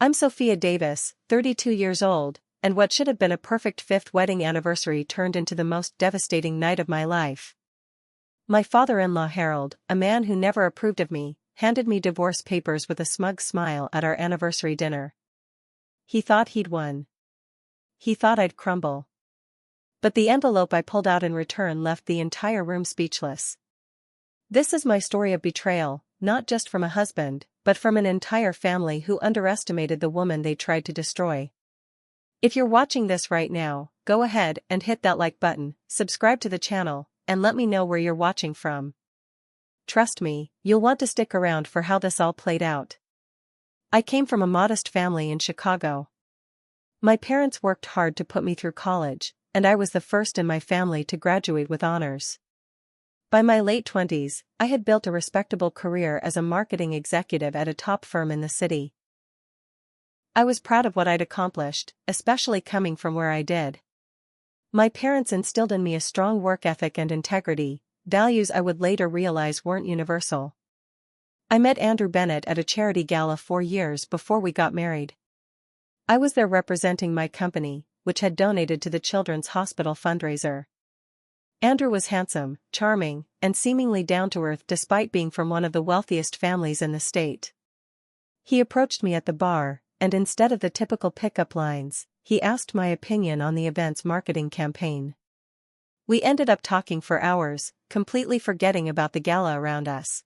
I'm Sophia Davis, 32 years old, and what should have been a perfect fifth wedding anniversary turned into the most devastating night of my life. My father-in-law Harold, a man who never approved of me, handed me divorce papers with a smug smile at our anniversary dinner. He thought he'd won. He thought I'd crumble. But the envelope I pulled out in return left the entire room speechless. This is my story of betrayal, not just from a husband, but from an entire family who underestimated the woman they tried to destroy. If you're watching this right now, go ahead and hit that like button, subscribe to the channel, and let me know where you're watching from. Trust me, you'll want to stick around for how this all played out. I came from a modest family in Chicago. My parents worked hard to put me through college, and I was the first in my family to graduate with honors. By my late 20s, I had built a respectable career as a marketing executive at a top firm in the city. I was proud of what I'd accomplished, especially coming from where I did. My parents instilled in me a strong work ethic and integrity, values I would later realize weren't universal. I met Andrew Bennett at a charity gala 4 years before we got married. I was there representing my company, which had donated to the Children's Hospital fundraiser. Andrew was handsome, charming, and seemingly down-to-earth despite being from one of the wealthiest families in the state. He approached me at the bar, and instead of the typical pickup lines, he asked my opinion on the event's marketing campaign. We ended up talking for hours, completely forgetting about the gala around us.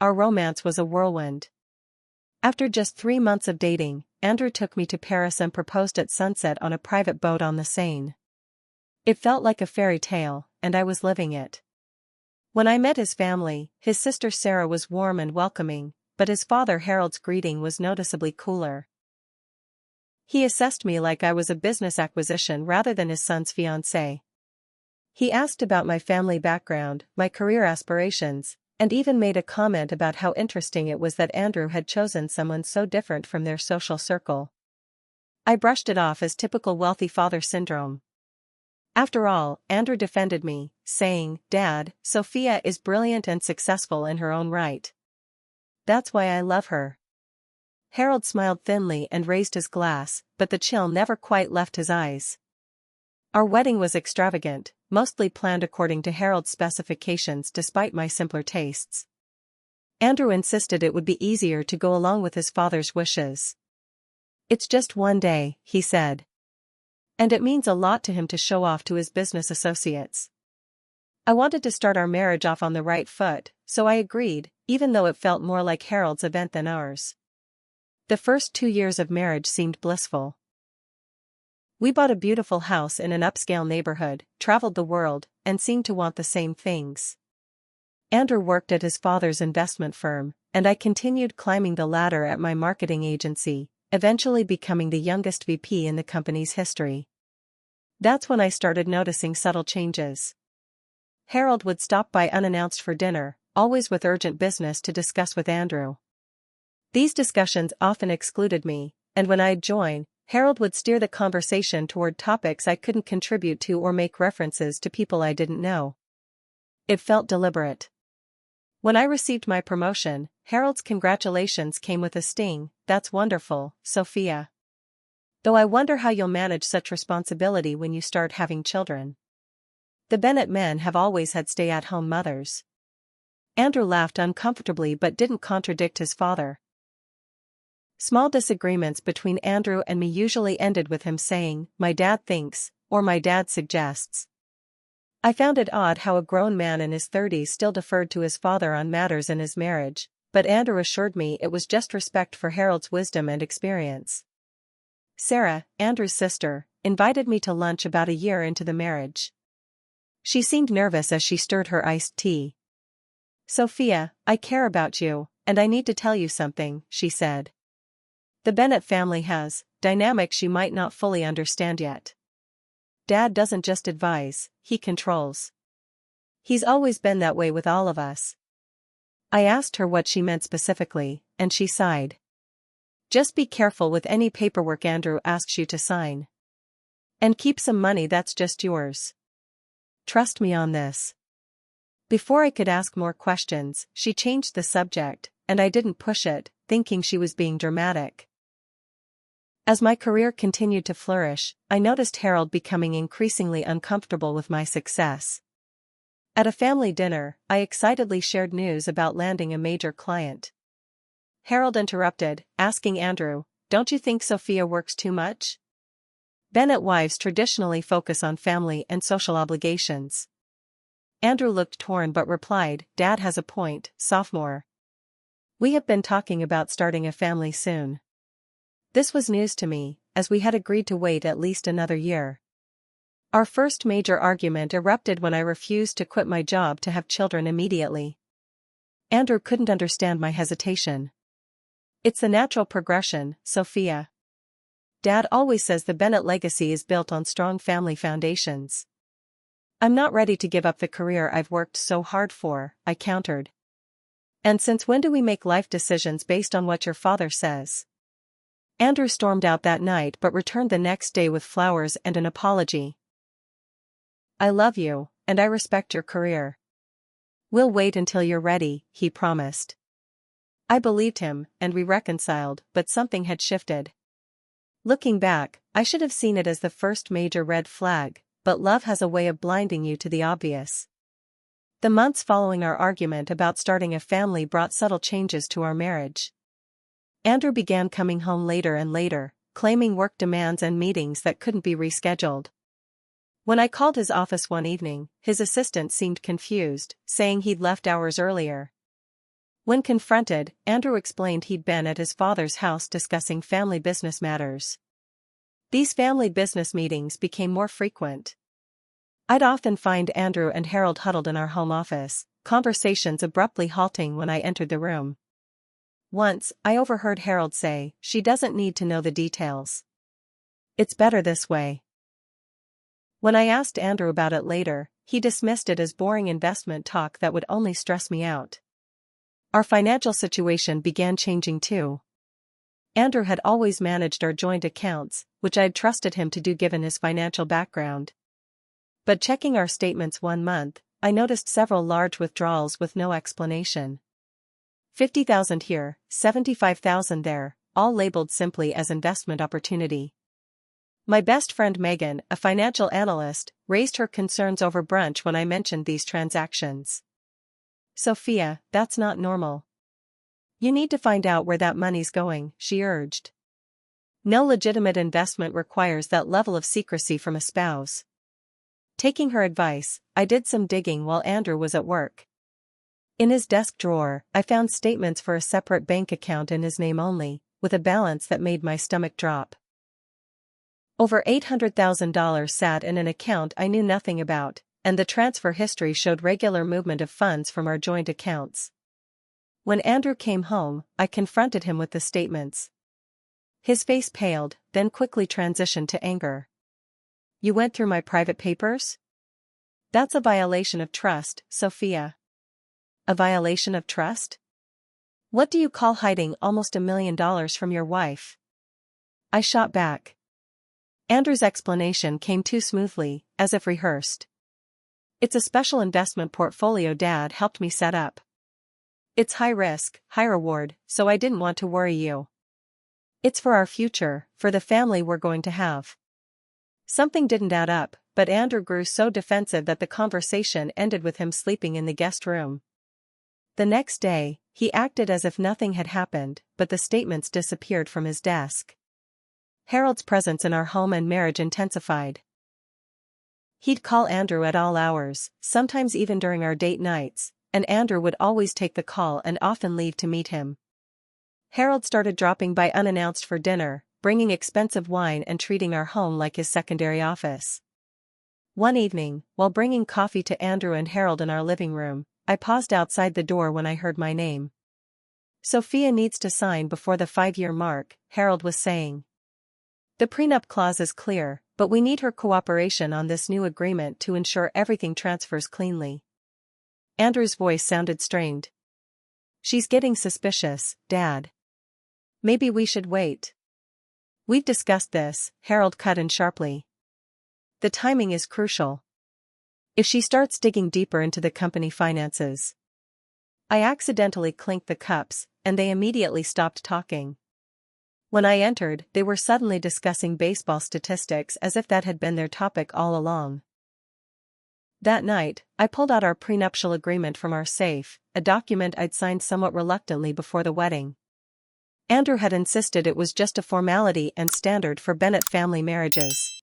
Our romance was a whirlwind. After just 3 months of dating, Andrew took me to Paris and proposed at sunset on a private boat on the Seine. It felt like a fairy tale, and I was living it. When I met his family, his sister Sarah was warm and welcoming, but his father Harold's greeting was noticeably cooler. He assessed me like I was a business acquisition rather than his son's fiancée. He asked about my family background, my career aspirations, and even made a comment about how interesting it was that Andrew had chosen someone so different from their social circle. I brushed it off as typical wealthy father syndrome. After all, Andrew defended me, saying, "Dad, Sophia is brilliant and successful in her own right. That's why I love her." Harold smiled thinly and raised his glass, but the chill never quite left his eyes. Our wedding was extravagant, mostly planned according to Harold's specifications despite my simpler tastes. Andrew insisted it would be easier to go along with his father's wishes. "It's just one day," he said. "And it means a lot to him to show off to his business associates." I wanted to start our marriage off on the right foot, so I agreed, even though it felt more like Harold's event than ours. The first 2 years of marriage seemed blissful. We bought a beautiful house in an upscale neighborhood, traveled the world, and seemed to want the same things. Andrew worked at his father's investment firm, and I continued climbing the ladder at my marketing agency, eventually becoming the youngest VP in the company's history. That's when I started noticing subtle changes. Harold would stop by unannounced for dinner, always with urgent business to discuss with Andrew. These discussions often excluded me, and when I'd join, Harold would steer the conversation toward topics I couldn't contribute to or make references to people I didn't know. It felt deliberate. When I received my promotion, Harold's congratulations came with a sting. "That's wonderful, Sophia. Though I wonder how you'll manage such responsibility when you start having children. The Bennett men have always had stay-at-home mothers." Andrew laughed uncomfortably but didn't contradict his father. Small disagreements between Andrew and me usually ended with him saying, "My dad thinks," or "My dad suggests." I found it odd how a grown man in his 30s still deferred to his father on matters in his marriage, but Andrew assured me it was just respect for Harold's wisdom and experience. Sarah, Andrew's sister, invited me to lunch about a year into the marriage. She seemed nervous as she stirred her iced tea. "Sophia, I care about you, and I need to tell you something," she said. "The Bennett family has dynamics you might not fully understand yet. Dad doesn't just advise, he controls. He's always been that way with all of us." I asked her what she meant specifically, and she sighed. "Just be careful with any paperwork Andrew asks you to sign. And keep some money that's just yours. Trust me on this." Before I could ask more questions, she changed the subject, and I didn't push it, thinking she was being dramatic. As my career continued to flourish, I noticed Harold becoming increasingly uncomfortable with my success. At a family dinner, I excitedly shared news about landing a major client. Harold interrupted, asking Andrew, "Don't you think Sophia works too much?" Bennett wives traditionally focus on family and social obligations. Andrew looked torn but replied, "Dad has a point, sophomore. We have been talking about starting a family soon." This was news to me, as we had agreed to wait at least another year. Our first major argument erupted when I refused to quit my job to have children immediately. Andrew couldn't understand my hesitation. "It's the natural progression, Sophia. Dad always says the Bennett legacy is built on strong family foundations." "I'm not ready to give up the career I've worked so hard for," I countered. "And since when do we make life decisions based on what your father says?" Andrew stormed out that night but returned the next day with flowers and an apology. "I love you, and I respect your career. We'll wait until you're ready," he promised. I believed him, and we reconciled, but something had shifted. Looking back, I should have seen it as the first major red flag, but love has a way of blinding you to the obvious. The months following our argument about starting a family brought subtle changes to our marriage. Andrew began coming home later and later, claiming work demands and meetings that couldn't be rescheduled. When I called his office one evening, his assistant seemed confused, saying he'd left hours earlier. When confronted, Andrew explained he'd been at his father's house discussing family business matters. These family business meetings became more frequent. I'd often find Andrew and Harold huddled in our home office, conversations abruptly halting when I entered the room. Once, I overheard Harold say, "She doesn't need to know the details. It's better this way." When I asked Andrew about it later, he dismissed it as boring investment talk that would only stress me out. Our financial situation began changing too. Andrew had always managed our joint accounts, which I'd trusted him to do given his financial background. But checking our statements one month, I noticed several large withdrawals with no explanation. 50,000 here, 75,000 there, all labeled simply as investment opportunity. My best friend Megan, a financial analyst, raised her concerns over brunch when I mentioned these transactions. "Sophia, that's not normal. You need to find out where that money's going," she urged. "No legitimate investment requires that level of secrecy from a spouse." Taking her advice, I did some digging while Andrew was at work. In his desk drawer, I found statements for a separate bank account in his name only, with a balance that made my stomach drop. Over $800,000 sat in an account I knew nothing about, and the transfer history showed regular movement of funds from our joint accounts. When Andrew came home, I confronted him with the statements. His face paled, then quickly transitioned to anger. "You went through my private papers? That's a violation of trust, Sophia." "A violation of trust? What do you call hiding almost $1 million from your wife?" I shot back. Andrew's explanation came too smoothly, as if rehearsed. "It's a special investment portfolio Dad helped me set up. It's high risk, high reward, so I didn't want to worry you. It's for our future, for the family we're going to have." Something didn't add up, but Andrew grew so defensive that the conversation ended with him sleeping in the guest room. The next day, he acted as if nothing had happened, but the statements disappeared from his desk. Harold's presence in our home and marriage intensified. He'd call Andrew at all hours, sometimes even during our date nights, and Andrew would always take the call and often leave to meet him. Harold started dropping by unannounced for dinner, bringing expensive wine and treating our home like his secondary office. One evening, while bringing coffee to Andrew and Harold in our living room, I paused outside the door when I heard my name. "Sophia needs to sign before the 5-year mark," Harold was saying. "The prenup clause is clear, but we need her cooperation on this new agreement to ensure everything transfers cleanly." Andrew's voice sounded strained. "She's getting suspicious, Dad. Maybe we should wait." "We've discussed this," Harold cut in sharply. "The timing is crucial. If she starts digging deeper into the company finances." I accidentally clinked the cups, and they immediately stopped talking. When I entered, they were suddenly discussing baseball statistics as if that had been their topic all along. That night, I pulled out our prenuptial agreement from our safe, a document I'd signed somewhat reluctantly before the wedding. Andrew had insisted it was just a formality and standard for Bennett family marriages.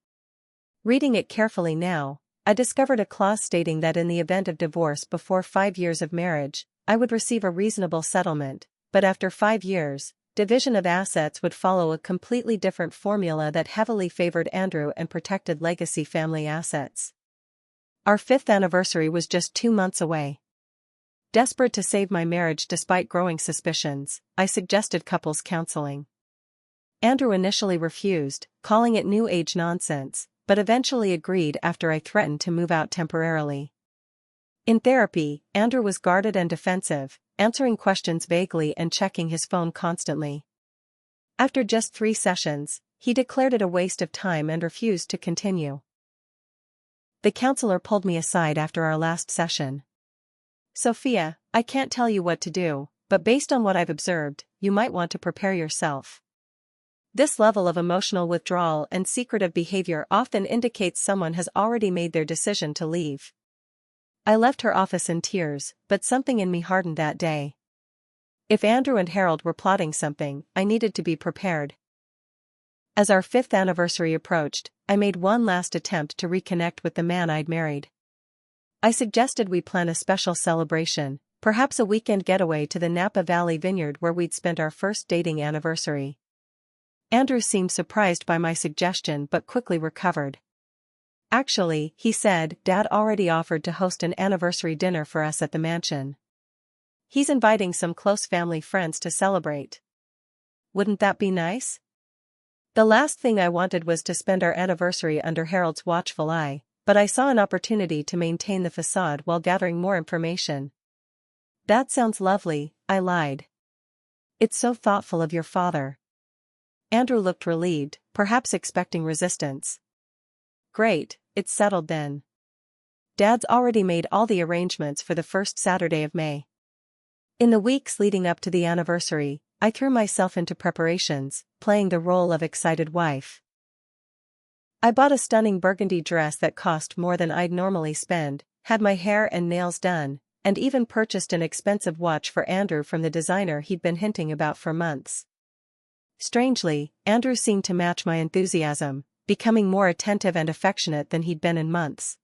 Reading it carefully now, I discovered a clause stating that in the event of divorce before 5 years of marriage, I would receive a reasonable settlement, but after 5 years, division of assets would follow a completely different formula that heavily favored Andrew and protected legacy family assets. Our 5th anniversary was just 2 months away. Desperate to save my marriage despite growing suspicions, I suggested couples counseling. Andrew initially refused, calling it new age nonsense, but eventually agreed after I threatened to move out temporarily. In therapy, Andrew was guarded and defensive, answering questions vaguely and checking his phone constantly. After just 3 sessions, he declared it a waste of time and refused to continue. The counselor pulled me aside after our last session. "Sophia, I can't tell you what to do, but based on what I've observed, you might want to prepare yourself. This level of emotional withdrawal and secretive behavior often indicates someone has already made their decision to leave." I left her office in tears, but something in me hardened that day. If Andrew and Harold were plotting something, I needed to be prepared. As our 5th anniversary approached, I made one last attempt to reconnect with the man I'd married. I suggested we plan a special celebration, perhaps a weekend getaway to the Napa Valley vineyard where we'd spent our first dating anniversary. Andrew seemed surprised by my suggestion but quickly recovered. "Actually," he said, "Dad already offered to host an anniversary dinner for us at the mansion. He's inviting some close family friends to celebrate. Wouldn't that be nice?" The last thing I wanted was to spend our anniversary under Harold's watchful eye, but I saw an opportunity to maintain the facade while gathering more information. "That sounds lovely," I lied. "It's so thoughtful of your father." Andrew looked relieved, perhaps expecting resistance. "Great, it's settled then. Dad's already made all the arrangements for the first Saturday of May." In the weeks leading up to the anniversary, I threw myself into preparations, playing the role of excited wife. I bought a stunning burgundy dress that cost more than I'd normally spend, had my hair and nails done, and even purchased an expensive watch for Andrew from the designer he'd been hinting about for months. Strangely, Andrew seemed to match my enthusiasm, becoming more attentive and affectionate than he'd been in months.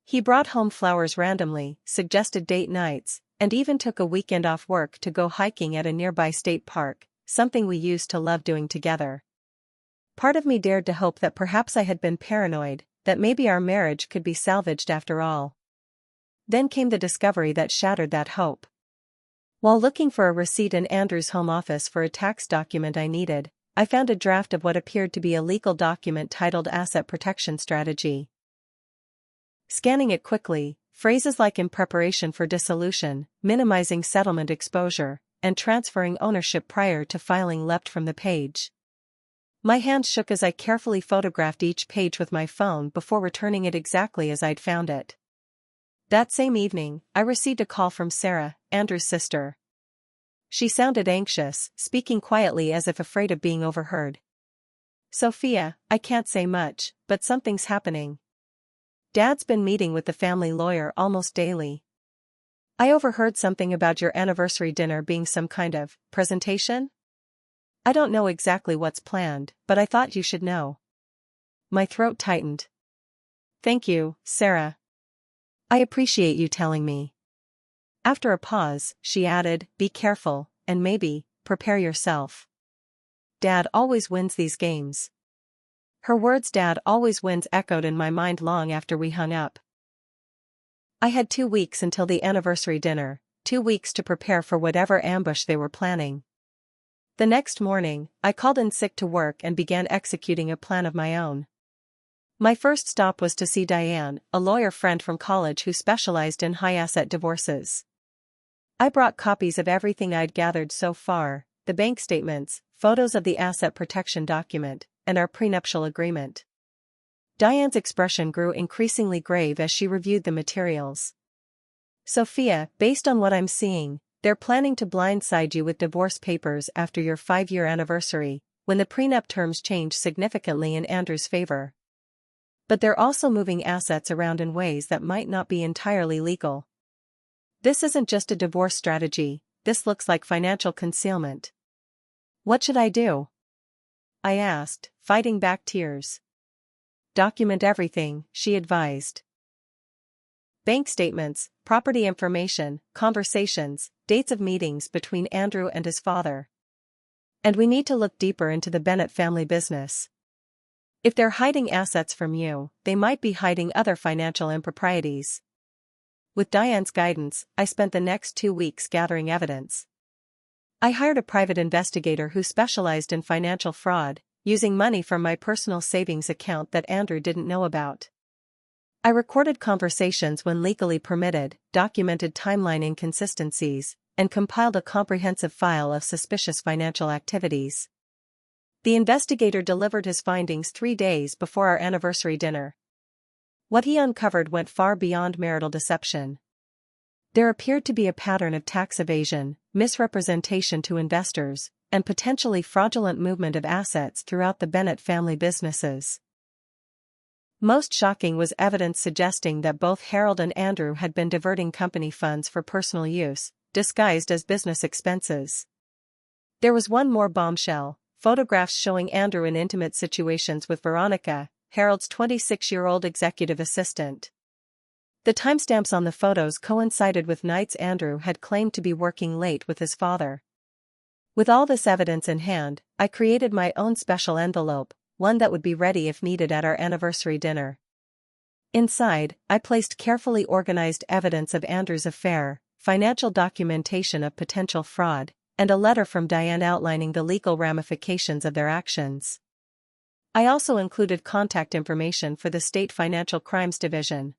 He brought home flowers randomly, suggested date nights, and even took a weekend off work to go hiking at a nearby state park, something we used to love doing together. Part of me dared to hope that perhaps I had been paranoid, that maybe our marriage could be salvaged after all. Then came the discovery that shattered that hope. While looking for a receipt in Andrew's home office for a tax document I needed, I found a draft of what appeared to be a legal document titled Asset Protection Strategy. Scanning it quickly, phrases like "in preparation for dissolution," "minimizing settlement exposure," and "transferring ownership prior to filing" leapt from the page. My hands shook as I carefully photographed each page with my phone before returning it exactly as I'd found it. That same evening, I received a call from Sarah, Andrew's sister. She sounded anxious, speaking quietly as if afraid of being overheard. "Sophia, I can't say much, but something's happening. Dad's been meeting with the family lawyer almost daily. I overheard something about your anniversary dinner being some kind of presentation. I don't know exactly what's planned, but I thought you should know." My throat tightened. "Thank you, Sarah. I appreciate you telling me." After a pause, she added, "Be careful, and maybe, prepare yourself. Dad always wins these games." Her words "Dad always wins" echoed in my mind long after we hung up. I had 2 weeks until the anniversary dinner, 2 weeks to prepare for whatever ambush they were planning. The next morning, I called in sick to work and began executing a plan of my own. My first stop was to see Diane, a lawyer friend from college who specialized in high-asset divorces. I brought copies of everything I'd gathered so far, the bank statements, photos of the asset protection document, and our prenuptial agreement. Diane's expression grew increasingly grave as she reviewed the materials. "Sophia, based on what I'm seeing, they're planning to blindside you with divorce papers after your 5-year anniversary, when the prenup terms changed significantly in Andrew's favor. But they're also moving assets around in ways that might not be entirely legal. This isn't just a divorce strategy, this looks like financial concealment. What should I do? I asked, fighting back tears. Document everything, she advised. Bank statements, property information, conversations, dates of meetings between Andrew and his father. And we need to look deeper into the Bennett family business. If they're hiding assets from you, they might be hiding other financial improprieties. With Diane's guidance, I spent the next 2 weeks gathering evidence. I hired a private investigator who specialized in financial fraud, using money from my personal savings account that Andrew didn't know about. I recorded conversations when legally permitted, documented timeline inconsistencies, and compiled a comprehensive file of suspicious financial activities. The investigator delivered his findings 3 days before our anniversary dinner. What he uncovered went far beyond marital deception. There appeared to be a pattern of tax evasion, misrepresentation to investors, and potentially fraudulent movement of assets throughout the Bennett family businesses. Most shocking was evidence suggesting that both Harold and Andrew had been diverting company funds for personal use, disguised as business expenses. There was one more bombshell: photographs showing Andrew in intimate situations with Veronica, Harold's 26-year-old executive assistant. The timestamps on the photos coincided with nights Andrew had claimed to be working late with his father. With all this evidence in hand, I created my own special envelope, one that would be ready if needed at our anniversary dinner. Inside, I placed carefully organized evidence of Andrew's affair, financial documentation of potential fraud, and a letter from Diane outlining the legal ramifications of their actions. I also included contact information for the State Financial Crimes Division.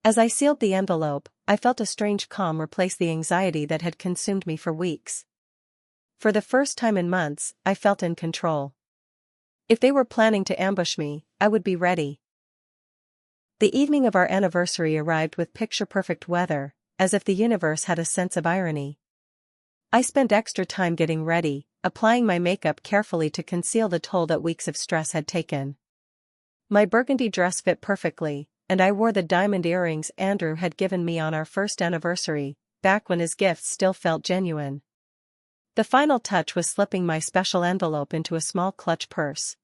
As I sealed the envelope, I felt a strange calm replace the anxiety that had consumed me for weeks. For the first time in months, I felt in control. If they were planning to ambush me, I would be ready. The evening of our anniversary arrived with picture-perfect weather, as if the universe had a sense of irony. I spent extra time getting ready, applying my makeup carefully to conceal the toll that weeks of stress had taken. My burgundy dress fit perfectly, and I wore the diamond earrings Andrew had given me on our first anniversary, back when his gifts still felt genuine. The final touch was slipping my special envelope into a small clutch purse.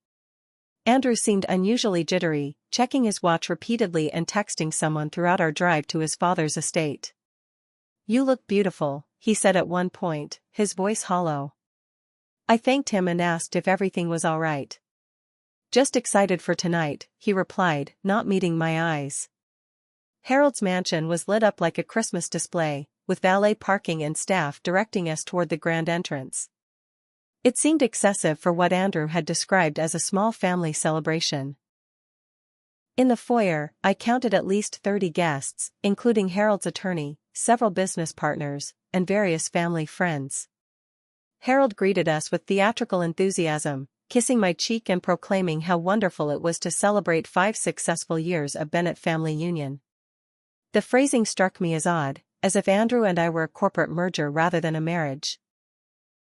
Andrew seemed unusually jittery, checking his watch repeatedly and texting someone throughout our drive to his father's estate. "You look beautiful," he said at one point, his voice hollow. I thanked him and asked if everything was all right. "Just excited for tonight," he replied, not meeting my eyes. Harold's mansion was lit up like a Christmas display, with valet parking and staff directing us toward the grand entrance. It seemed excessive for what Andrew had described as a small family celebration. In the foyer, I counted at least 30 guests, including Harold's attorney, several business partners, and various family friends. Harold greeted us with theatrical enthusiasm, kissing my cheek and proclaiming how wonderful it was to celebrate 5 successful years of Bennett family union. The phrasing struck me as odd, as if Andrew and I were a corporate merger rather than a marriage.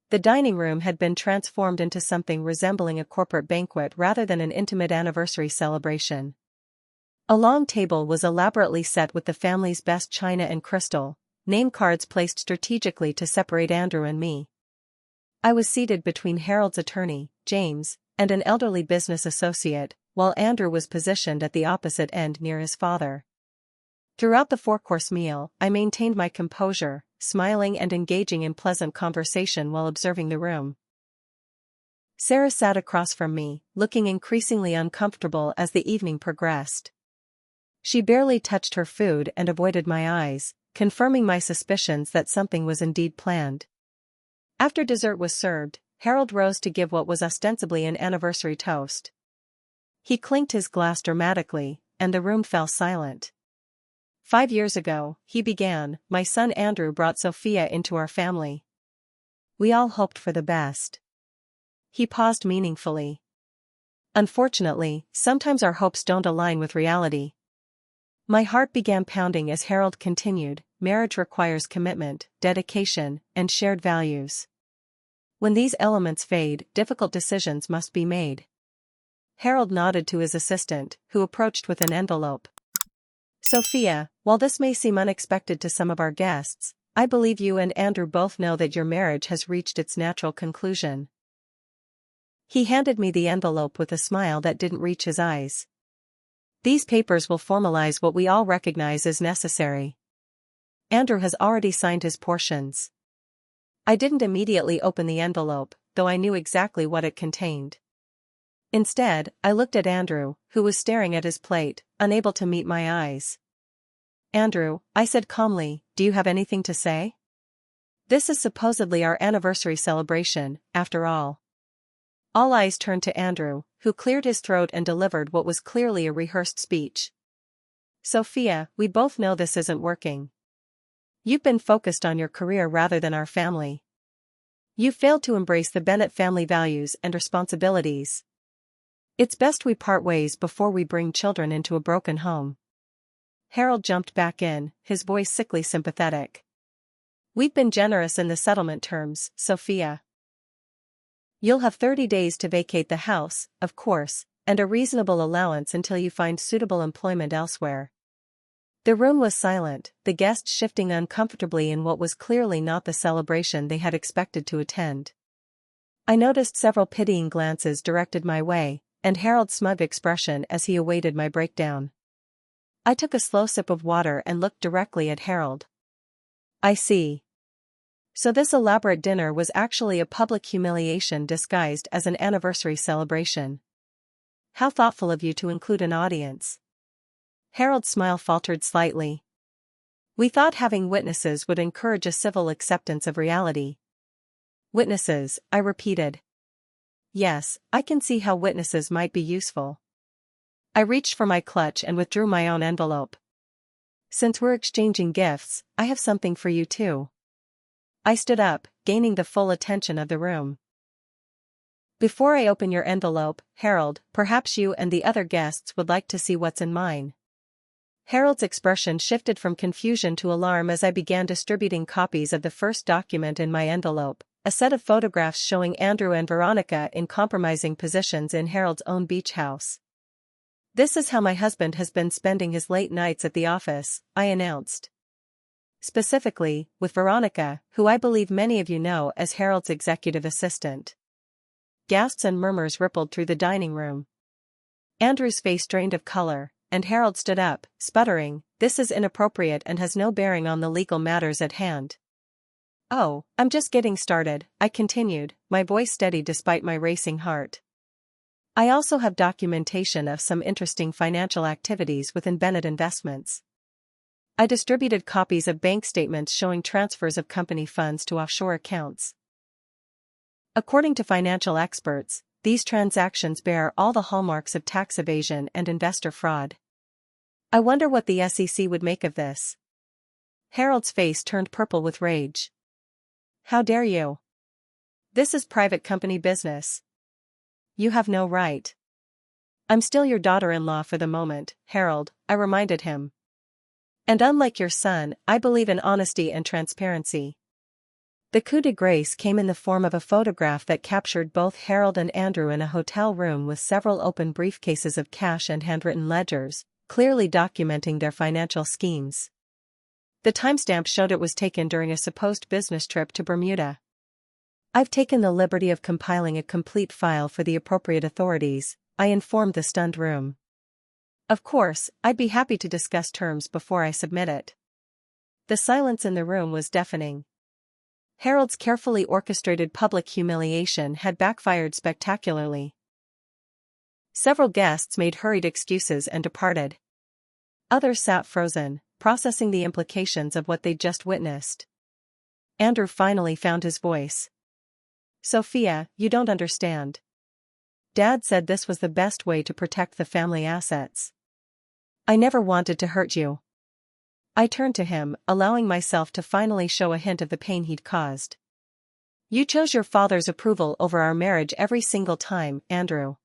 The dining room had been transformed into something resembling a corporate banquet rather than an intimate anniversary celebration. A long table was elaborately set with the family's best china and crystal, name cards placed strategically to separate Andrew and me. I was seated between Harold's attorney, James, and an elderly business associate, while Andrew was positioned at the opposite end near his father. Throughout the 4-course meal, I maintained my composure, smiling and engaging in pleasant conversation while observing the room. Sarah sat across from me, looking increasingly uncomfortable as the evening progressed. She barely touched her food and avoided my eyes, confirming my suspicions that something was indeed planned. After dessert was served, Harold rose to give what was ostensibly an anniversary toast. He clinked his glass dramatically, and the room fell silent. 5 years ago, he began, my son Andrew brought Sophia into our family. We all hoped for the best. He paused meaningfully. Unfortunately, sometimes our hopes don't align with reality. My heart began pounding as Harold continued, marriage requires commitment, dedication, and shared values. When these elements fade, difficult decisions must be made. Harold nodded to his assistant, who approached with an envelope. Sophia, while this may seem unexpected to some of our guests, I believe you and Andrew both know that your marriage has reached its natural conclusion. He handed me the envelope with a smile that didn't reach his eyes. These papers will formalize what we all recognize as necessary. Andrew has already signed his portions. I didn't immediately open the envelope, though I knew exactly what it contained. Instead, I looked at Andrew, who was staring at his plate, unable to meet my eyes. Andrew, I said calmly, do you have anything to say? This is supposedly our anniversary celebration, after all. All eyes turned to Andrew, who cleared his throat and delivered what was clearly a rehearsed speech. Sophia, we both know this isn't working. You've been focused on your career rather than our family. You failed to embrace the Bennett family values and responsibilities. It's best we part ways before we bring children into a broken home. Harold jumped back in, his voice sickly sympathetic. We've been generous in the settlement terms, Sophia. You'll have 30 days to vacate the house, of course, and a reasonable allowance until you find suitable employment elsewhere. The room was silent, the guests shifting uncomfortably in what was clearly not the celebration they had expected to attend. I noticed several pitying glances directed my way, and Harold's smug expression as he awaited my breakdown. I took a slow sip of water and looked directly at Harold. I see. So this elaborate dinner was actually a public humiliation disguised as an anniversary celebration. How thoughtful of you to include an audience. Harold's smile faltered slightly. We thought having witnesses would encourage a civil acceptance of reality. Witnesses, I repeated. Yes, I can see how witnesses might be useful. I reached for my clutch and withdrew my own envelope. Since we're exchanging gifts, I have something for you too. I stood up, gaining the full attention of the room. Before I open your envelope, Harold, perhaps you and the other guests would like to see what's in mine. Harold's expression shifted from confusion to alarm as I began distributing copies of the first document in my envelope, a set of photographs showing Andrew and Veronica in compromising positions in Harold's own beach house. This is how my husband has been spending his late nights at the office, I announced. Specifically, with Veronica, who I believe many of you know as Harold's executive assistant. Gasps and murmurs rippled through the dining room. Andrew's face drained of color, and Harold stood up, sputtering, "This is inappropriate and has no bearing on the legal matters at hand." "Oh, I'm just getting started," I continued, my voice steady despite my racing heart. "I also have documentation of some interesting financial activities within Bennett Investments." I distributed copies of bank statements showing transfers of company funds to offshore accounts. According to financial experts, these transactions bear all the hallmarks of tax evasion and investor fraud. I wonder what the SEC would make of this. Harold's face turned purple with rage. "How dare you? This is private company business. You have no right." "I'm still your daughter-in-law for the moment, Harold," I reminded him. "And unlike your son, I believe in honesty and transparency." The coup de grace came in the form of a photograph that captured both Harold and Andrew in a hotel room with several open briefcases of cash and handwritten ledgers, clearly documenting their financial schemes. The timestamp showed it was taken during a supposed business trip to Bermuda. "I've taken the liberty of compiling a complete file for the appropriate authorities," I informed the stunned room. "Of course, I'd be happy to discuss terms before I submit it." The silence in the room was deafening. Harold's carefully orchestrated public humiliation had backfired spectacularly. Several guests made hurried excuses and departed. Others sat frozen, processing the implications of what they'd just witnessed. Andrew finally found his voice. "Sophia, you don't understand. Dad said this was the best way to protect the family assets. I never wanted to hurt you." I turned to him, allowing myself to finally show a hint of the pain he'd caused. "You chose your father's approval over our marriage every single time, Andrew.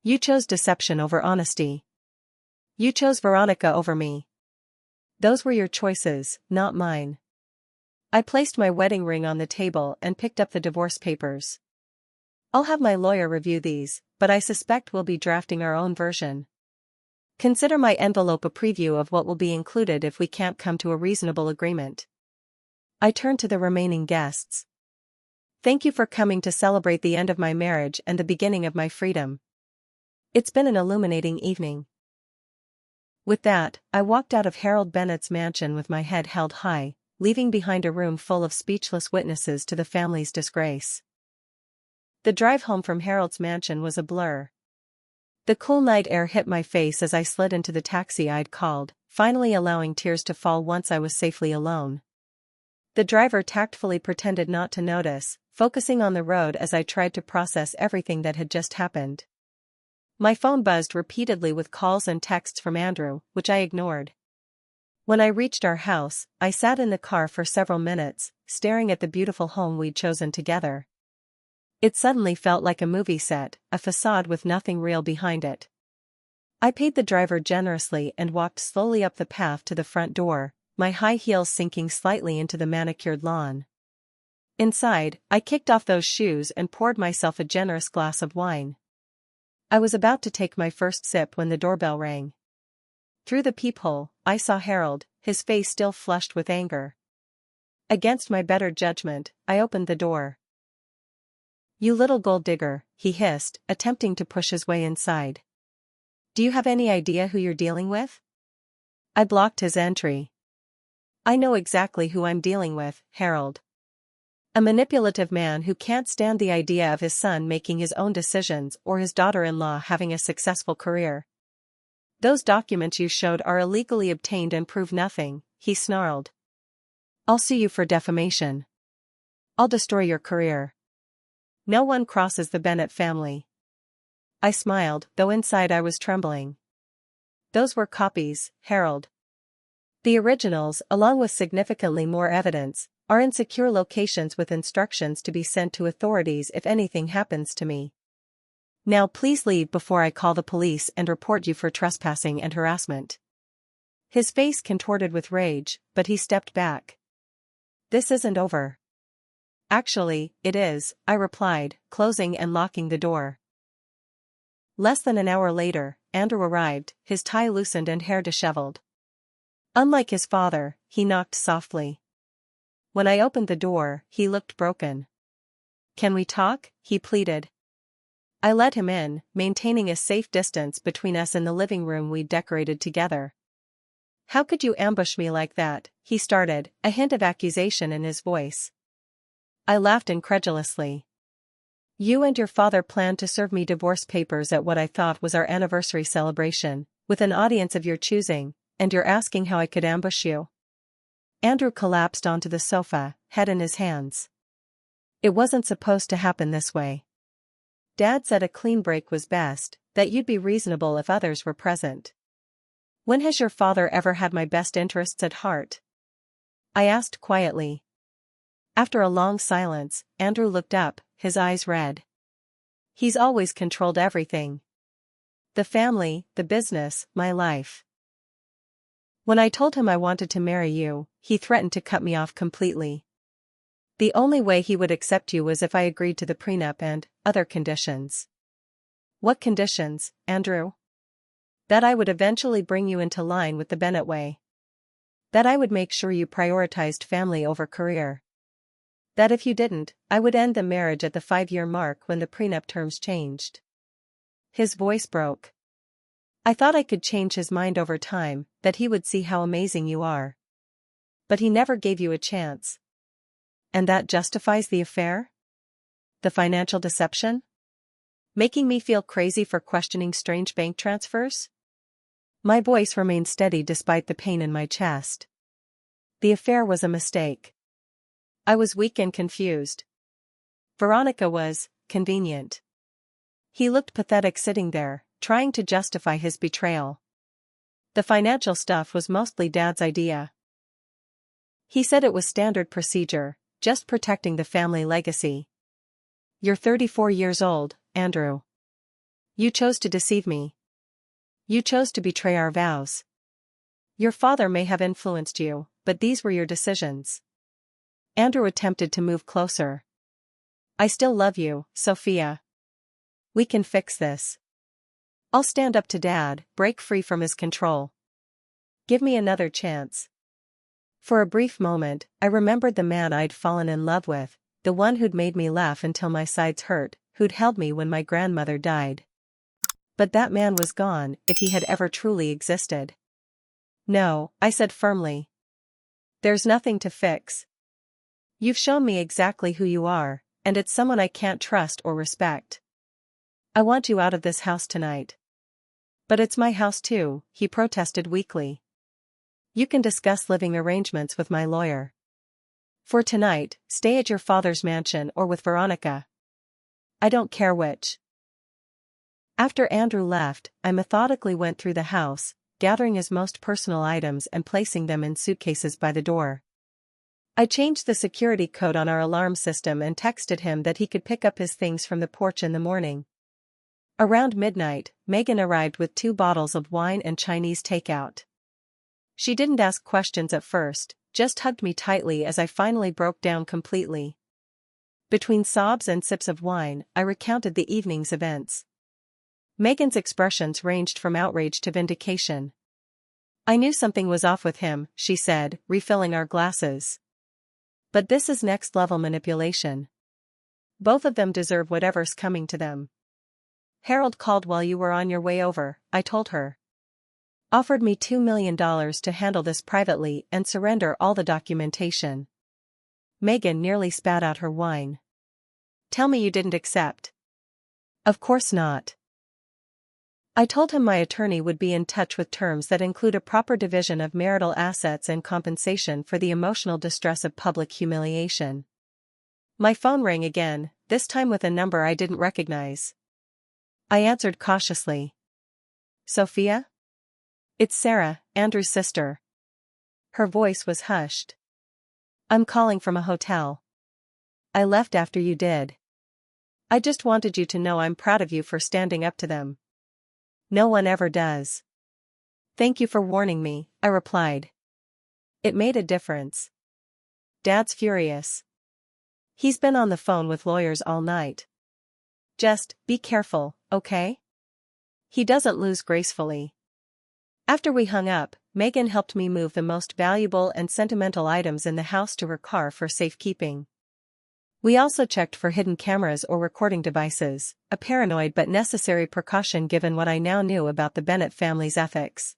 You chose deception over honesty. You chose Veronica over me. Those were your choices, not mine. I placed my wedding ring on the table and picked up the divorce papers. I'll have my lawyer review these, but I suspect we'll be drafting our own version. Consider my envelope a preview of what will be included if we can't come to a reasonable agreement. I turned to the remaining guests. Thank you for coming to celebrate the end of my marriage and the beginning of my freedom. It's been an illuminating evening. With that, I walked out of Harold Bennett's mansion with my head held high, leaving behind a room full of speechless witnesses to the family's disgrace. The drive home from Harold's mansion was a blur. The cool night air hit my face as I slid into the taxi I'd called, finally allowing tears to fall once I was safely alone. The driver tactfully pretended not to notice, focusing on the road as I tried to process everything that had just happened. My phone buzzed repeatedly with calls and texts from Andrew, which I ignored. When I reached our house, I sat in the car for several minutes, staring at the beautiful home we'd chosen together. It suddenly felt like a movie set, a facade with nothing real behind it. I paid the driver generously and walked slowly up the path to the front door, my high heels sinking slightly into the manicured lawn. Inside, I kicked off those shoes and poured myself a generous glass of wine. I was about to take my first sip when the doorbell rang. Through the peephole, I saw Harold, his face still flushed with anger. Against my better judgment, I opened the door. "You little gold digger," he hissed, attempting to push his way inside. "Do you have any idea who you're dealing with?" I blocked his entry. "I know exactly who I'm dealing with, Harold. A manipulative man who can't stand the idea of his son making his own decisions or his daughter-in-law having a successful career. Those documents you showed are illegally obtained and prove nothing," he snarled. "I'll sue you for defamation. I'll destroy your career. No one crosses the Bennett family." I smiled, though inside I was trembling. "Those were copies, Harold. The originals, along with significantly more evidence, are in secure locations with instructions to be sent to authorities if anything happens to me. Now please leave before I call the police and report you for trespassing and harassment." His face contorted with rage, but he stepped back. "This isn't over." "Actually, it is," I replied, closing and locking the door. Less than an hour later, Andrew arrived, his tie loosened and hair disheveled. Unlike his father, he knocked softly. When I opened the door, he looked broken. "Can we talk?" he pleaded. I let him in, maintaining a safe distance between us in the living room we'd decorated together. "How could you ambush me like that?" he started, a hint of accusation in his voice. I laughed incredulously. "You and your father planned to serve me divorce papers at what I thought was our anniversary celebration, with an audience of your choosing, and you're asking how I could ambush you?" Andrew collapsed onto the sofa, head in his hands. "It wasn't supposed to happen this way. Dad said a clean break was best, that you'd be reasonable if others were present. When has your father ever had my best interests at heart?" I asked quietly. After a long silence, Andrew looked up, his eyes red. "He's always controlled everything. The family, the business, my life. When I told him I wanted to marry you, he threatened to cut me off completely. The only way he would accept you was if I agreed to the prenup and other conditions." "What conditions, Andrew?" "That I would eventually bring you into line with the Bennett way. That I would make sure you prioritized family over career. That if you didn't, I would end the marriage at the 5-year mark when the prenup terms changed." His voice broke. "I thought I could change his mind over time, that he would see how amazing you are. But he never gave you a chance. And that justifies the affair? The financial deception? Making me feel crazy for questioning strange bank transfers?" My voice remained steady despite the pain in my chest. "The affair was a mistake." I was weak and confused. Veronica was convenient. He looked pathetic sitting there, trying to justify his betrayal. The financial stuff was mostly Dad's idea. He said it was standard procedure, just protecting the family legacy. "You're 34 years old, Andrew. You chose to deceive me. You chose to betray our vows. Your father may have influenced you, but these were your decisions. Andrew attempted to move closer. I still love you, Sophia. We can fix this. I'll stand up to Dad, break free from his control. Give me another chance. For a brief moment, I remembered the man I'd fallen in love with, the one who'd made me laugh until my sides hurt, who'd held me when my grandmother died. But that man was gone, if he had ever truly existed. No, I said firmly. There's nothing to fix. You've shown me exactly who you are, and it's someone I can't trust or respect. I want you out of this house tonight. But it's my house too, he protested weakly. You can discuss living arrangements with my lawyer. For tonight, stay at your father's mansion or with Veronica. I don't care which. After Andrew left, I methodically went through the house, gathering his most personal items and placing them in suitcases by the door. I changed the security code on our alarm system and texted him that he could pick up his things from the porch in the morning. Around midnight, Megan arrived with 2 bottles of wine and Chinese takeout. She didn't ask questions at first, just hugged me tightly as I finally broke down completely. Between sobs and sips of wine, I recounted the evening's events. Megan's expressions ranged from outrage to vindication. I knew something was off with him, she said, refilling our glasses. But this is next-level manipulation. Both of them deserve whatever's coming to them. Harold called while you were on your way over, I told her. Offered me $2 million to handle this privately and surrender all the documentation. Megan nearly spat out her wine. Tell me you didn't accept. Of course not. I told him my attorney would be in touch with terms that include a proper division of marital assets and compensation for the emotional distress of public humiliation. My phone rang again, this time with a number I didn't recognize. I answered cautiously. Sophia? It's Sarah, Andrew's sister. Her voice was hushed. I'm calling from a hotel. I left after you did. I just wanted you to know I'm proud of you for standing up to them. No one ever does. Thank you for warning me, I replied. It made a difference. Dad's furious. He's been on the phone with lawyers all night. Just, be careful, okay? He doesn't lose gracefully. After we hung up, Megan helped me move the most valuable and sentimental items in the house to her car for safekeeping. We also checked for hidden cameras or recording devices, a paranoid but necessary precaution given what I now knew about the Bennett family's ethics.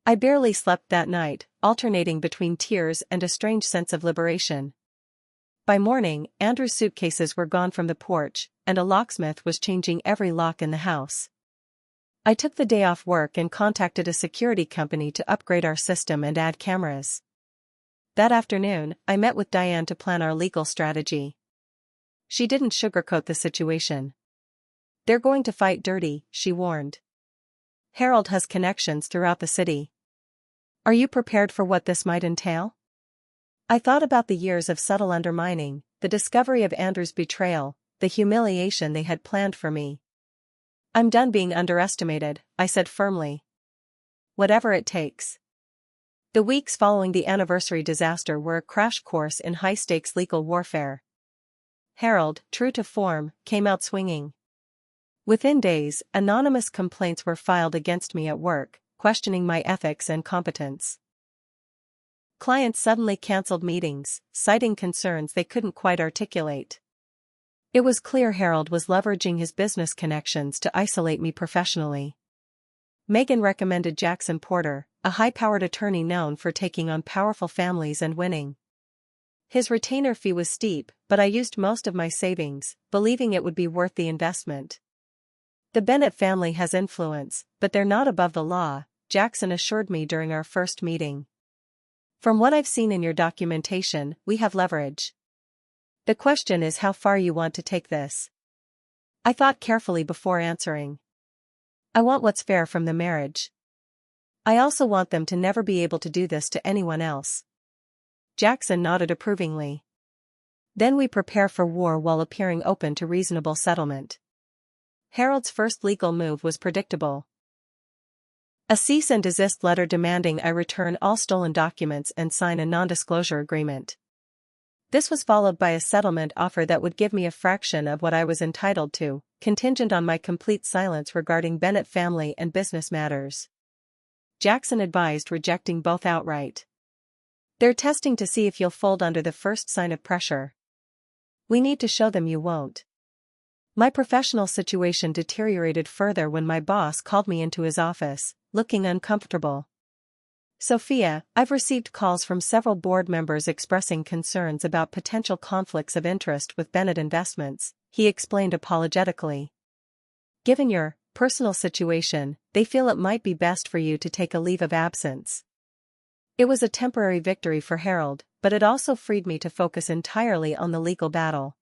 I barely slept that night, alternating between tears and a strange sense of liberation. By morning, Andrew's suitcases were gone from the porch, and a locksmith was changing every lock in the house. I took the day off work and contacted a security company to upgrade our system and add cameras. That afternoon, I met with Diane to plan our legal strategy. She didn't sugarcoat the situation. They're going to fight dirty, she warned. Harold has connections throughout the city. Are you prepared for what this might entail? I thought about the years of subtle undermining, the discovery of Andrew's betrayal, the humiliation they had planned for me. I'm done being underestimated, I said firmly. Whatever it takes. The weeks following the anniversary disaster were a crash course in high-stakes legal warfare. Harold, true to form, came out swinging. Within days, anonymous complaints were filed against me at work, questioning my ethics and competence. Clients suddenly canceled meetings, citing concerns they couldn't quite articulate. It was clear Harold was leveraging his business connections to isolate me professionally. Megan recommended Jackson Porter, a high-powered attorney known for taking on powerful families and winning. His retainer fee was steep, but I used most of my savings, believing it would be worth the investment. The Bennett family has influence, but they're not above the law, Jackson assured me during our first meeting. From what I've seen in your documentation, we have leverage. The question is how far you want to take this. I thought carefully before answering. I want what's fair from the marriage. I also want them to never be able to do this to anyone else. Jackson nodded approvingly. Then we prepare for war while appearing open to reasonable settlement. Harold's first legal move was predictable. A cease and desist letter demanding I return all stolen documents and sign a non-disclosure agreement. This was followed by a settlement offer that would give me a fraction of what I was entitled to, contingent on my complete silence regarding Bennett family and business matters. Jackson advised rejecting both outright. "They're testing to see if you'll fold under the first sign of pressure. We need to show them you won't." My professional situation deteriorated further when my boss called me into his office, looking uncomfortable. "Sophia, I've received calls from several board members expressing concerns about potential conflicts of interest with Bennett Investments," he explained apologetically. "Given your personal situation, they feel it might be best for you to take a leave of absence." It was a temporary victory for Harold, but it also freed me to focus entirely on the legal battle.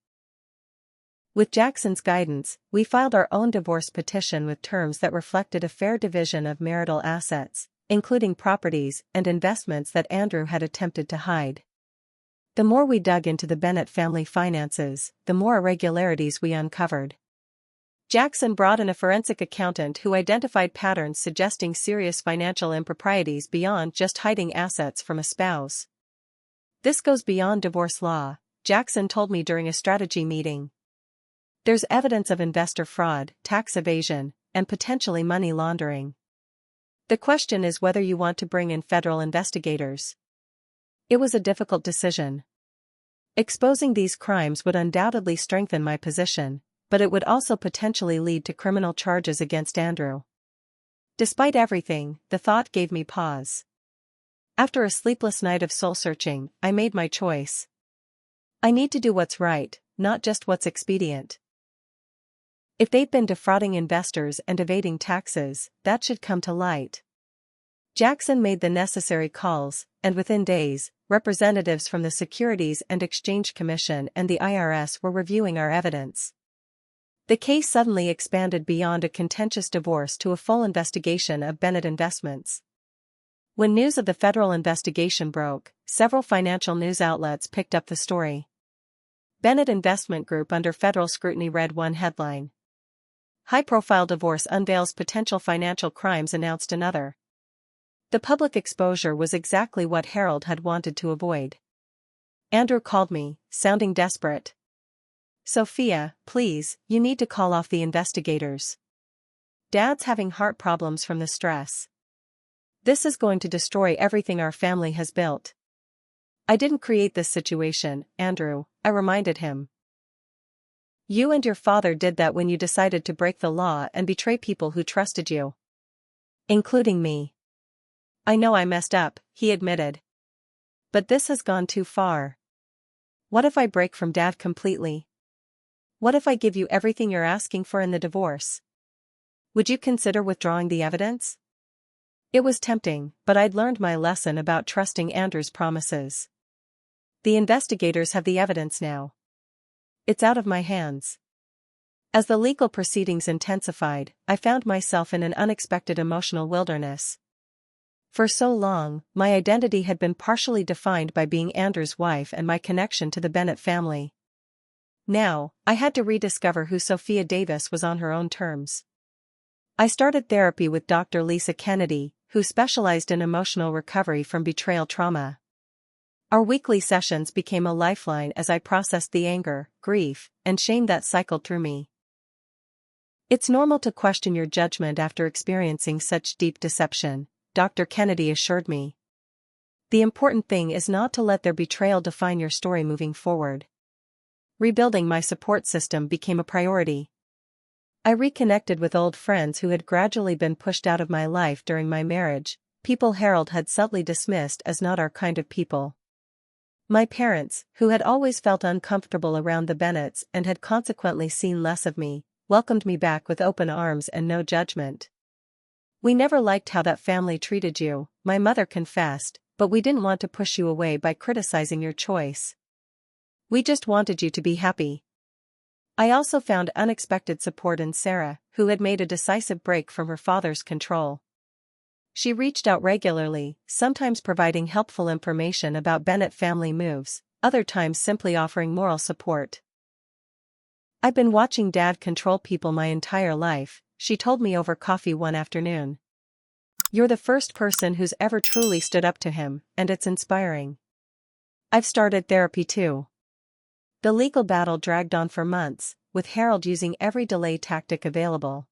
With Jackson's guidance, we filed our own divorce petition with terms that reflected a fair division of marital assets, including properties and investments that Andrew had attempted to hide. The more we dug into the Bennett family finances, the more irregularities we uncovered. Jackson brought in a forensic accountant who identified patterns suggesting serious financial improprieties beyond just hiding assets from a spouse. "This goes beyond divorce law," Jackson told me during a strategy meeting. "There's evidence of investor fraud, tax evasion, and potentially money laundering. The question is whether you want to bring in federal investigators." It was a difficult decision. Exposing these crimes would undoubtedly strengthen my position, but it would also potentially lead to criminal charges against Andrew. Despite everything, the thought gave me pause. After a sleepless night of soul-searching, I made my choice. I need to do what's right, not just what's expedient. If they've been defrauding investors and evading taxes, that should come to light. Jackson made the necessary calls, and within days, representatives from the Securities and Exchange Commission and the IRS were reviewing our evidence. The case suddenly expanded beyond a contentious divorce to a full investigation of Bennett Investments. When news of the federal investigation broke, several financial news outlets picked up the story. Bennett Investment Group under federal scrutiny read one headline. "High-profile divorce unveils potential financial crimes," announced another. The public exposure was exactly what Harold had wanted to avoid. Andrew called me, sounding desperate. "Sophia, please, you need to call off the investigators. Dad's having heart problems from the stress. This is going to destroy everything our family has built." "I didn't create this situation, Andrew," I reminded him. "You and your father did that when you decided to break the law and betray people who trusted you. Including me." "I know I messed up," he admitted. "But this has gone too far. What if I break from Dad completely? What if I give you everything you're asking for in the divorce? Would you consider withdrawing the evidence?" It was tempting, but I'd learned my lesson about trusting Andrew's promises. The investigators have the evidence now. It's out of my hands. As the legal proceedings intensified, I found myself in an unexpected emotional wilderness. For so long, my identity had been partially defined by being Andrew's wife and my connection to the Bennett family. Now, I had to rediscover who Sophia Davis was on her own terms. I started therapy with Dr. Lisa Kennedy, who specialized in emotional recovery from betrayal trauma. Our weekly sessions became a lifeline as I processed the anger, grief, and shame that cycled through me. "It's normal to question your judgment after experiencing such deep deception," Dr. Kennedy assured me. "The important thing is not to let their betrayal define your story moving forward." Rebuilding my support system became a priority. I reconnected with old friends who had gradually been pushed out of my life during my marriage, people Harold had subtly dismissed as not our kind of people. My parents, who had always felt uncomfortable around the Bennetts and had consequently seen less of me, welcomed me back with open arms and no judgment. "We never liked how that family treated you," my mother confessed, "but we didn't want to push you away by criticizing your choice. We just wanted you to be happy." I also found unexpected support in Sarah, who had made a decisive break from her father's control. She reached out regularly, sometimes providing helpful information about Bennett family moves, other times simply offering moral support. "I've been watching Dad control people my entire life," she told me over coffee one afternoon. "You're the first person who's ever truly stood up to him, and it's inspiring." I've started therapy too. The legal battle dragged on for months, with Harold using every delay tactic available.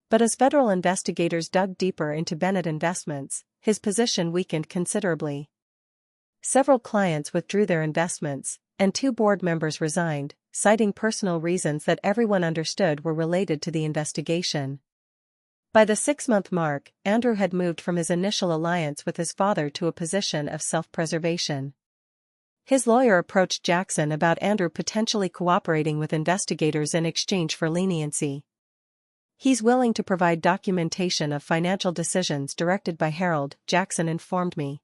But as federal investigators dug deeper into Bennett investments, his position weakened considerably. Several clients withdrew their investments, and 2 board members resigned, citing personal reasons that everyone understood were related to the investigation. By the 6-month mark, Andrew had moved from his initial alliance with his father to a position of self-preservation. His lawyer approached Jackson about Andrew potentially cooperating with investigators in exchange for leniency. "He's willing to provide documentation of financial decisions directed by Harold," Jackson informed me.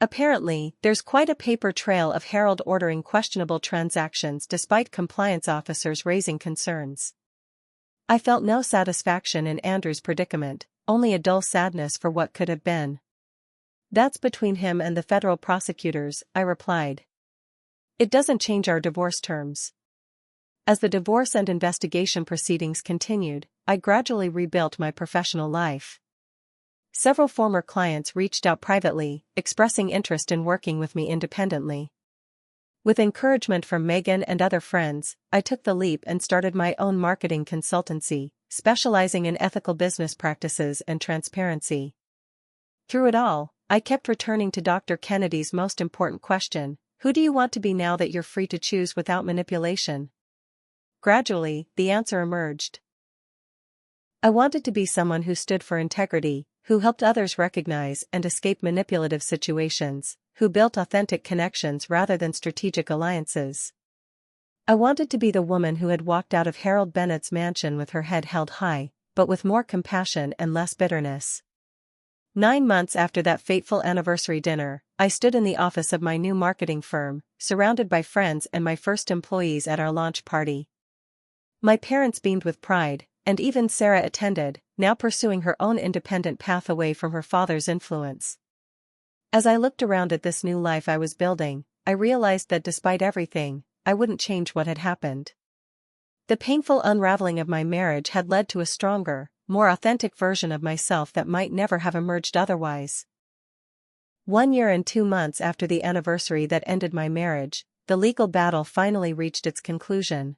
Apparently, there's quite a paper trail of Harold ordering questionable transactions despite compliance officers raising concerns. I felt no satisfaction in Andrew's predicament, only a dull sadness for what could have been. "That's between him and the federal prosecutors," I replied. "It doesn't change our divorce terms." As the divorce and investigation proceedings continued, I gradually rebuilt my professional life. Several former clients reached out privately, expressing interest in working with me independently. With encouragement from Megan and other friends, I took the leap and started my own marketing consultancy, specializing in ethical business practices and transparency. Through it all, I kept returning to Dr. Kennedy's most important question: who do you want to be now that you're free to choose without manipulation? Gradually, the answer emerged. I wanted to be someone who stood for integrity, who helped others recognize and escape manipulative situations, who built authentic connections rather than strategic alliances. I wanted to be the woman who had walked out of Harold Bennett's mansion with her head held high, but with more compassion and less bitterness. 9 months after that fateful anniversary dinner, I stood in the office of my new marketing firm, surrounded by friends and my first employees at our launch party. My parents beamed with pride, and even Sarah attended, now pursuing her own independent path away from her father's influence. As I looked around at this new life I was building, I realized that despite everything, I wouldn't change what had happened. The painful unraveling of my marriage had led to a stronger, more authentic version of myself that might never have emerged otherwise. 1 year and 2 months after the anniversary that ended my marriage, the legal battle finally reached its conclusion.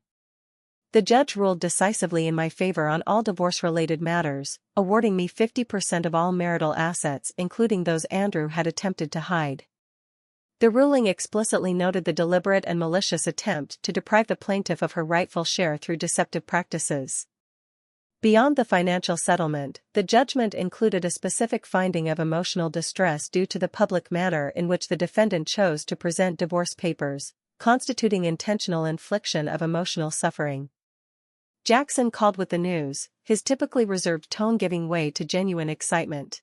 The judge ruled decisively in my favor on all divorce-related matters, awarding me 50% of all marital assets, including those Andrew had attempted to hide. The ruling explicitly noted the deliberate and malicious attempt to deprive the plaintiff of her rightful share through deceptive practices. Beyond the financial settlement, the judgment included a specific finding of emotional distress due to the public manner in which the defendant chose to present divorce papers, constituting intentional infliction of emotional suffering. Jackson called with the news, his typically reserved tone giving way to genuine excitement.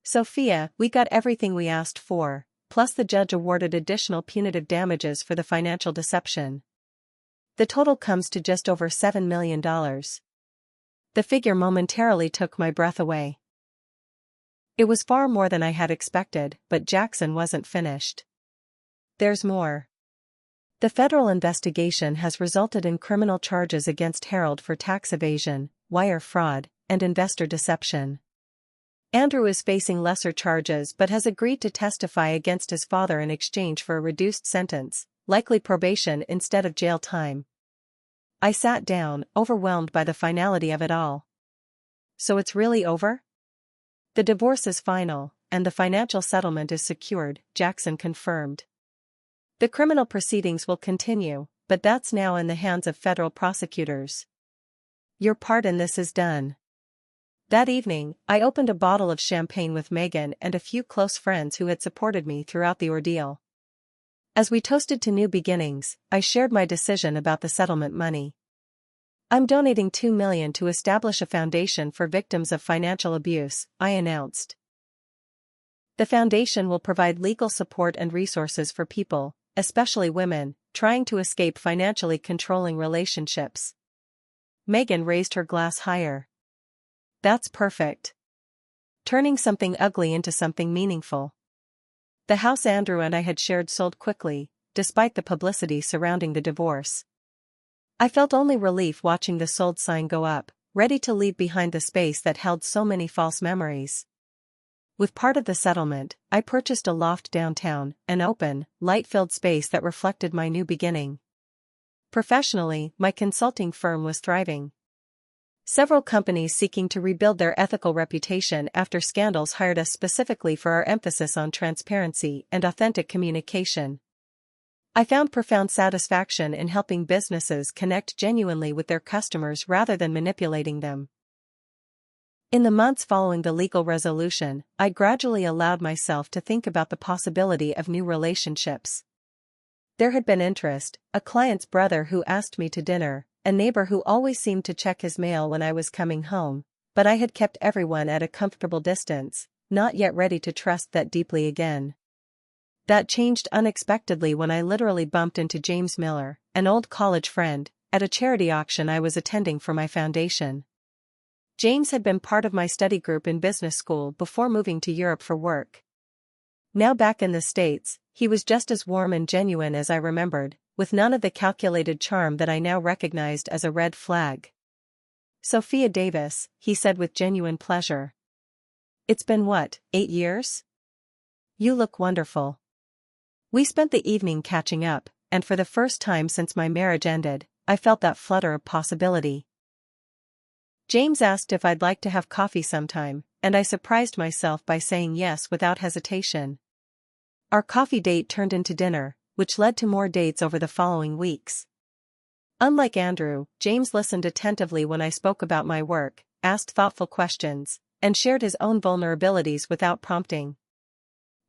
"Sophia, we got everything we asked for, plus the judge awarded additional punitive damages for the financial deception. The total comes to just over $7 million. The figure momentarily took my breath away. It was far more than I had expected, but Jackson wasn't finished. "There's more. The federal investigation has resulted in criminal charges against Harold for tax evasion, wire fraud, and investor deception. Andrew is facing lesser charges but has agreed to testify against his father in exchange for a reduced sentence, likely probation instead of jail time." I sat down, overwhelmed by the finality of it all. "So it's really over?" "The divorce is final, and the financial settlement is secured," Jackson confirmed. "The criminal proceedings will continue, but that's now in the hands of federal prosecutors. Your part in this is done." That evening, I opened a bottle of champagne with Megan and a few close friends who had supported me throughout the ordeal. As we toasted to new beginnings, I shared my decision about the settlement money. "I'm donating $2 million to establish a foundation for victims of financial abuse," I announced. "The foundation will provide legal support and resources for people, especially women, trying to escape financially controlling relationships." Megan raised her glass higher. "That's perfect. Turning something ugly into something meaningful." The house Andrew and I had shared sold quickly, despite the publicity surrounding the divorce. I felt only relief watching the sold sign go up, ready to leave behind the space that held so many false memories. With part of the settlement, I purchased a loft downtown, an open, light-filled space that reflected my new beginning. Professionally, my consulting firm was thriving. Several companies seeking to rebuild their ethical reputation after scandals hired us specifically for our emphasis on transparency and authentic communication. I found profound satisfaction in helping businesses connect genuinely with their customers rather than manipulating them. In the months following the legal resolution, I gradually allowed myself to think about the possibility of new relationships. There had been interest, a client's brother who asked me to dinner, a neighbor who always seemed to check his mail when I was coming home, but I had kept everyone at a comfortable distance, not yet ready to trust that deeply again. That changed unexpectedly when I literally bumped into James Miller, an old college friend, at a charity auction I was attending for my foundation. James had been part of my study group in business school before moving to Europe for work. Now back in the States, he was just as warm and genuine as I remembered, with none of the calculated charm that I now recognized as a red flag. "Sophia Davis," he said with genuine pleasure. "It's been what, 8 years? You look wonderful." We spent the evening catching up, and for the first time since my marriage ended, I felt that flutter of possibility. James asked if I'd like to have coffee sometime, and I surprised myself by saying yes without hesitation. Our coffee date turned into dinner, which led to more dates over the following weeks. Unlike Andrew, James listened attentively when I spoke about my work, asked thoughtful questions, and shared his own vulnerabilities without prompting.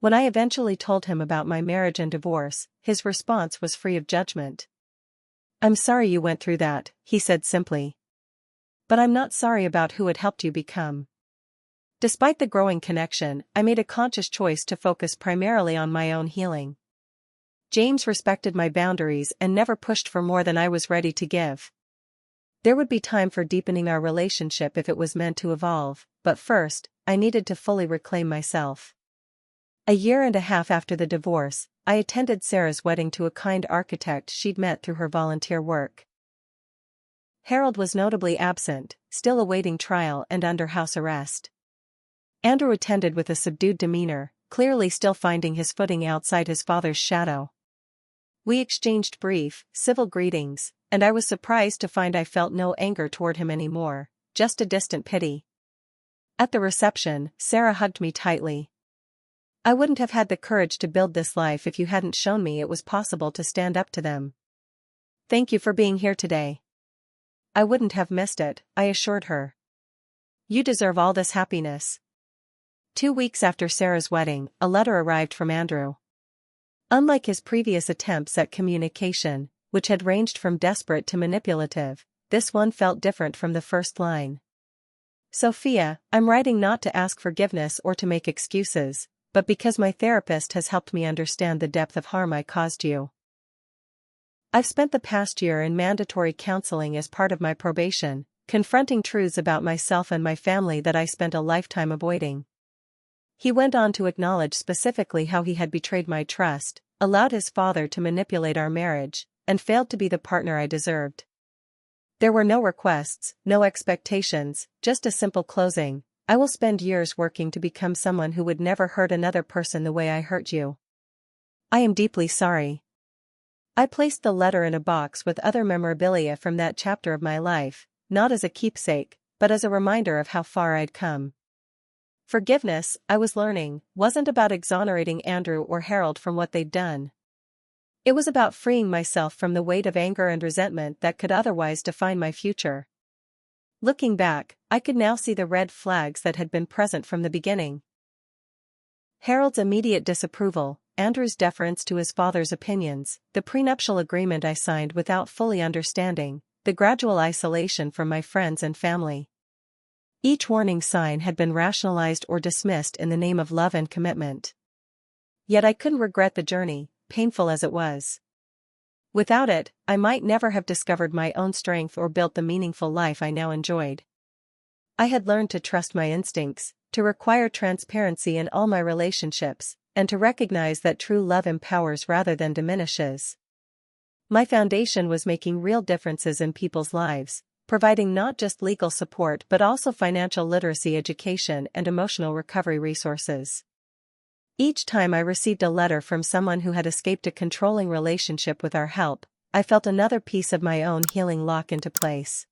When I eventually told him about my marriage and divorce, his response was free of judgment. "I'm sorry you went through that," he said simply. "But I'm not sorry about who it helped you become." Despite the growing connection, I made a conscious choice to focus primarily on my own healing. James respected my boundaries and never pushed for more than I was ready to give. There would be time for deepening our relationship if it was meant to evolve, but first, I needed to fully reclaim myself. A year and a half after the divorce, I attended Sarah's wedding to a kind architect she'd met through her volunteer work. Harold was notably absent, still awaiting trial and under house arrest. Andrew attended with a subdued demeanor, clearly still finding his footing outside his father's shadow. We exchanged brief, civil greetings, and I was surprised to find I felt no anger toward him anymore, just a distant pity. At the reception, Sarah hugged me tightly. "I wouldn't have had the courage to build this life if you hadn't shown me it was possible to stand up to them. Thank you for being here today." "I wouldn't have missed it," I assured her. "You deserve all this happiness." 2 weeks after Sarah's wedding, a letter arrived from Andrew. Unlike his previous attempts at communication, which had ranged from desperate to manipulative, this one felt different from the first line. "Sophia, I'm writing not to ask forgiveness or to make excuses, but because my therapist has helped me understand the depth of harm I caused you. I've spent the past year in mandatory counseling as part of my probation, confronting truths about myself and my family that I spent a lifetime avoiding." He went on to acknowledge specifically how he had betrayed my trust, allowed his father to manipulate our marriage, and failed to be the partner I deserved. There were no requests, no expectations, just a simple closing: "I will spend years working to become someone who would never hurt another person the way I hurt you. I am deeply sorry." I placed the letter in a box with other memorabilia from that chapter of my life, not as a keepsake, but as a reminder of how far I'd come. Forgiveness, I was learning, wasn't about exonerating Andrew or Harold from what they'd done. It was about freeing myself from the weight of anger and resentment that could otherwise define my future. Looking back, I could now see the red flags that had been present from the beginning. Harold's immediate disapproval, Andrew's deference to his father's opinions, the prenuptial agreement I signed without fully understanding, the gradual isolation from my friends and family. Each warning sign had been rationalized or dismissed in the name of love and commitment. Yet I couldn't regret the journey, painful as it was. Without it, I might never have discovered my own strength or built the meaningful life I now enjoyed. I had learned to trust my instincts, to require transparency in all my relationships, and to recognize that true love empowers rather than diminishes. My foundation was making real differences in people's lives, providing not just legal support but also financial literacy education and emotional recovery resources. Each time I received a letter from someone who had escaped a controlling relationship with our help, I felt another piece of my own healing lock into place.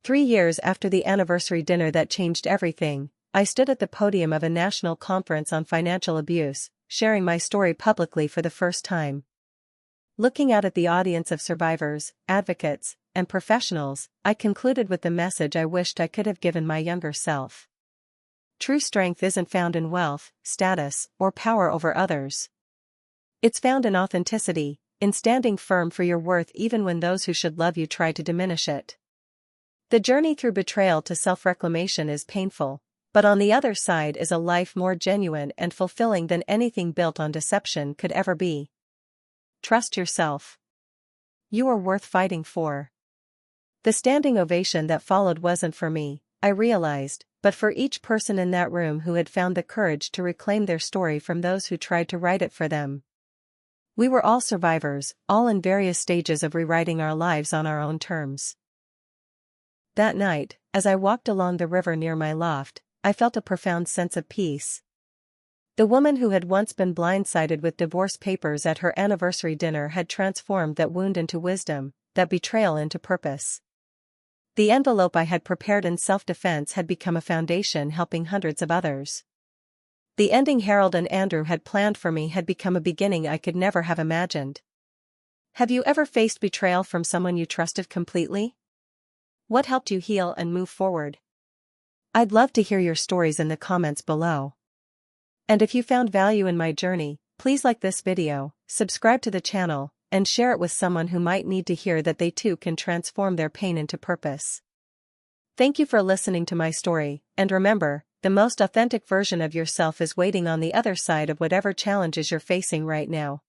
3 years after the anniversary dinner that changed everything, I stood at the podium of a national conference on financial abuse, sharing my story publicly for the first time. Looking out at the audience of survivors, advocates, and professionals, I concluded with the message I wished I could have given my younger self. True strength isn't found in wealth, status, or power over others. It's found in authenticity, in standing firm for your worth even when those who should love you try to diminish it. The journey through betrayal to self-reclamation is painful, but on the other side is a life more genuine and fulfilling than anything built on deception could ever be. Trust yourself. You are worth fighting for. The standing ovation that followed wasn't for me, I realized, but for each person in that room who had found the courage to reclaim their story from those who tried to write it for them. We were all survivors, all in various stages of rewriting our lives on our own terms. That night, as I walked along the river near my loft, I felt a profound sense of peace. The woman who had once been blindsided with divorce papers at her anniversary dinner had transformed that wound into wisdom, that betrayal into purpose. The envelope I had prepared in self-defense had become a foundation helping hundreds of others. The ending Harold and Andrew had planned for me had become a beginning I could never have imagined. Have you ever faced betrayal from someone you trusted completely? What helped you heal and move forward? I'd love to hear your stories in the comments below. And if you found value in my journey, please like this video, subscribe to the channel, and share it with someone who might need to hear that they too can transform their pain into purpose. Thank you for listening to my story, and remember, the most authentic version of yourself is waiting on the other side of whatever challenges you're facing right now.